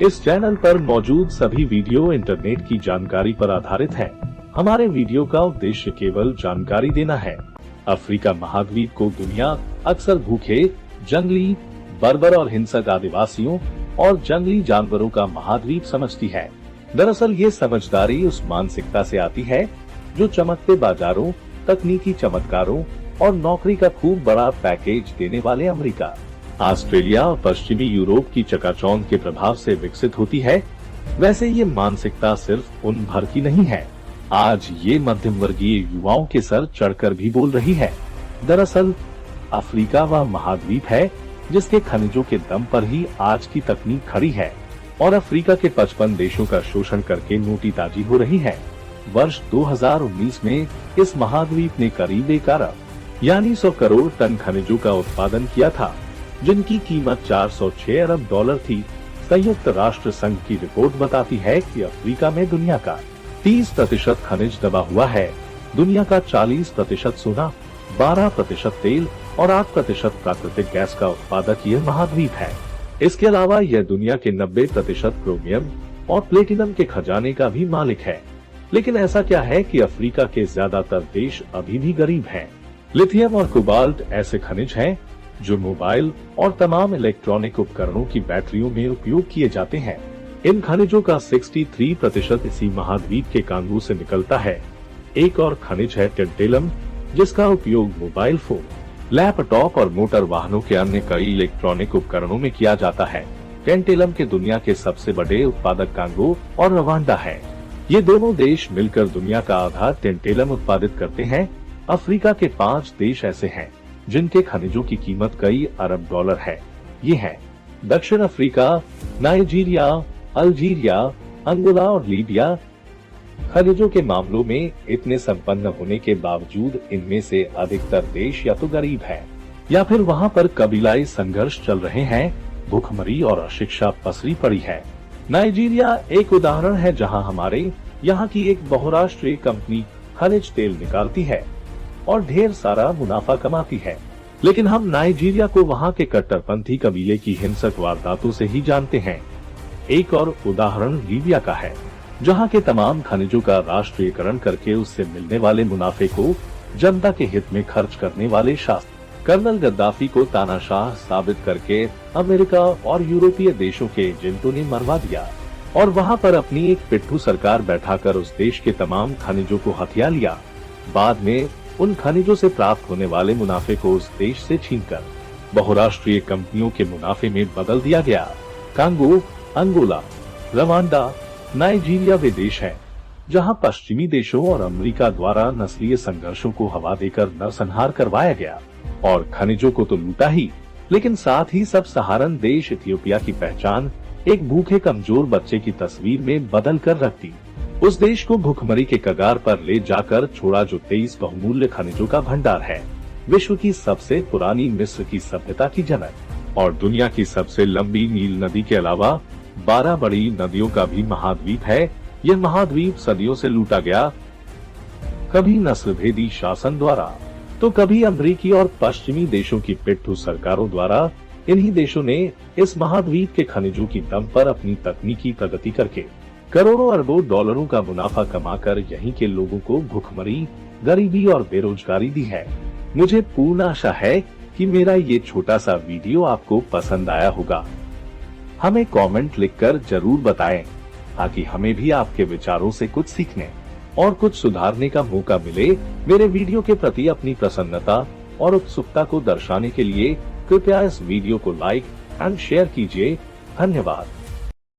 इस चैनल पर मौजूद सभी वीडियो इंटरनेट की जानकारी पर आधारित हैं। हमारे वीडियो का उद्देश्य केवल जानकारी देना है। अफ्रीका महाद्वीप को दुनिया अक्सर भूखे, जंगली, बर्बर और हिंसक आदिवासियों और जंगली जानवरों का महाद्वीप समझती है। दरअसल ये समझदारी उस मानसिकता से आती है जो चमकते बाजारों, तकनीकी चमत्कारों और नौकरी का खूब बड़ा पैकेज देने वाले अमेरिका, ऑस्ट्रेलिया और पश्चिमी यूरोप की चकाचौंध के प्रभाव से विकसित होती है। वैसे ये मानसिकता सिर्फ उन भर की नहीं है, आज ये मध्यम वर्गीय युवाओं के सर चढ़कर भी बोल रही है। दरअसल अफ्रीका वह महाद्वीप है जिसके खनिजों के दम पर ही आज की तकनीक खड़ी है और अफ्रीका के 55 देशों का शोषण करके नोटीताजी हो रही है। वर्ष 2019 में इस महाद्वीप ने करीब 1 अरब यानी 100 करोड़ टन खनिजों का उत्पादन किया था, जिनकी कीमत 406 अरब डॉलर थी। संयुक्त राष्ट्र संघ की रिपोर्ट बताती है कि अफ्रीका में दुनिया का 30% खनिज दबा हुआ है। दुनिया का 40% सोना, 12% तेल और 8% प्राकृतिक गैस का उत्पादक यह महाद्वीप है। इसके अलावा यह दुनिया के 90% क्रोमियम और प्लेटिनम के खजाने का भी मालिक है। लेकिन ऐसा क्या है कि अफ्रीका के ज्यादातर देश अभी भी गरीब हैं। लिथियम और कोबाल्ट ऐसे खनिज हैं जो मोबाइल और तमाम इलेक्ट्रॉनिक उपकरणों की बैटरियों में उपयोग किए जाते हैं। इन खनिजों का 63% इसी महाद्वीप के कांगो से निकलता है। एक और खनिज है टेंटेलम, जिसका उपयोग मोबाइल फोन, लैपटॉप और मोटर वाहनों के अन्य कई इलेक्ट्रॉनिक उपकरणों में किया जाता है। टेंटेलम के दुनिया के सबसे बड़े उत्पादक कांगो और रवांडा है। ये दोनों देश मिलकर दुनिया का आधा टेंटेलम उत्पादित करते हैं। अफ्रीका के 5 देश ऐसे हैं जिनके खनिजों की कीमत कई अरब डॉलर है। ये हैं दक्षिण अफ्रीका, नाइजीरिया, अल्जीरिया, अंगोला और लीबिया। खनिजों के मामलों में इतने संपन्न होने के बावजूद इनमें से अधिकतर देश या तो गरीब है या फिर वहाँ पर कबीलाई संघर्ष चल रहे हैं, भूखमरी और अशिक्षा पसरी पड़ी है। नाइजीरिया एक उदाहरण है जहां हमारे यहाँ की एक बहुराष्ट्रीय कंपनी खनिज तेल निकालती है और ढेर सारा मुनाफा कमाती है, लेकिन हम नाइजीरिया को वहाँ के कट्टरपंथी कबीले की हिंसक वारदातों से ही जानते हैं। एक और उदाहरण लीबिया का है, जहाँ के तमाम खनिजों का राष्ट्रीयकरण करके उससे मिलने वाले मुनाफे को जनता के हित में खर्च करने वाले शासक कर्नल गद्दाफी को तानाशाह साबित करके अमेरिका और यूरोपीय देशों के एजेंटों ने मरवा दिया और वहां पर अपनी एक पिट्ठू सरकार बैठाकर उस देश के तमाम खनिजों को हथिया लिया। बाद में उन खनिजों से प्राप्त होने वाले मुनाफे को उस देश से छीनकर बहुराष्ट्रीय कंपनियों के मुनाफे में बदल दिया गया। कांगो, अंगोला, रवांडा, नाइजीरिया वे देश हैं जहां पश्चिमी देशों और अमेरिका द्वारा नस्लीय संघर्षों को हवा देकर नरसंहार करवाया गया और खनिजों को तो लूटा ही, लेकिन साथ ही सब सहारन देश इथियोपिया की पहचान एक भूखे कमजोर बच्चे की तस्वीर में बदल कर रख दी। उस देश को भूखमरी के कगार पर ले जाकर छोड़ा जो 23 बहुमूल्य खनिजों का भंडार है। विश्व की सबसे पुरानी मिस्र की सभ्यता की जनक और दुनिया की सबसे लंबी नील नदी के अलावा 12 बड़ी नदियों का भी महाद्वीप है। यह महाद्वीप सदियों से लूटा गया, कभी नस्लभेदी शासन द्वारा तो कभी अमेरिकी और पश्चिमी देशों की पिट्ठू सरकारों द्वारा। इन्हीं देशों ने इस महाद्वीप के खनिजों की दम पर अपनी तकनीकी प्रगति करके करोड़ों अरबों डॉलरों का मुनाफा कमाकर यहीं के लोगों को भुखमरी, गरीबी और बेरोजगारी दी है। मुझे पूर्ण आशा है कि मेरा ये छोटा सा वीडियो आपको पसंद आया होगा। हमें कमेंट लिखकर जरूर बताएं ताकि हमें भी आपके विचारों से कुछ सीखने और कुछ सुधारने का मौका मिले। मेरे वीडियो के प्रति अपनी प्रसन्नता और उत्सुकता को दर्शाने के लिए कृपया इस वीडियो को लाइक एंड शेयर कीजिए। धन्यवाद।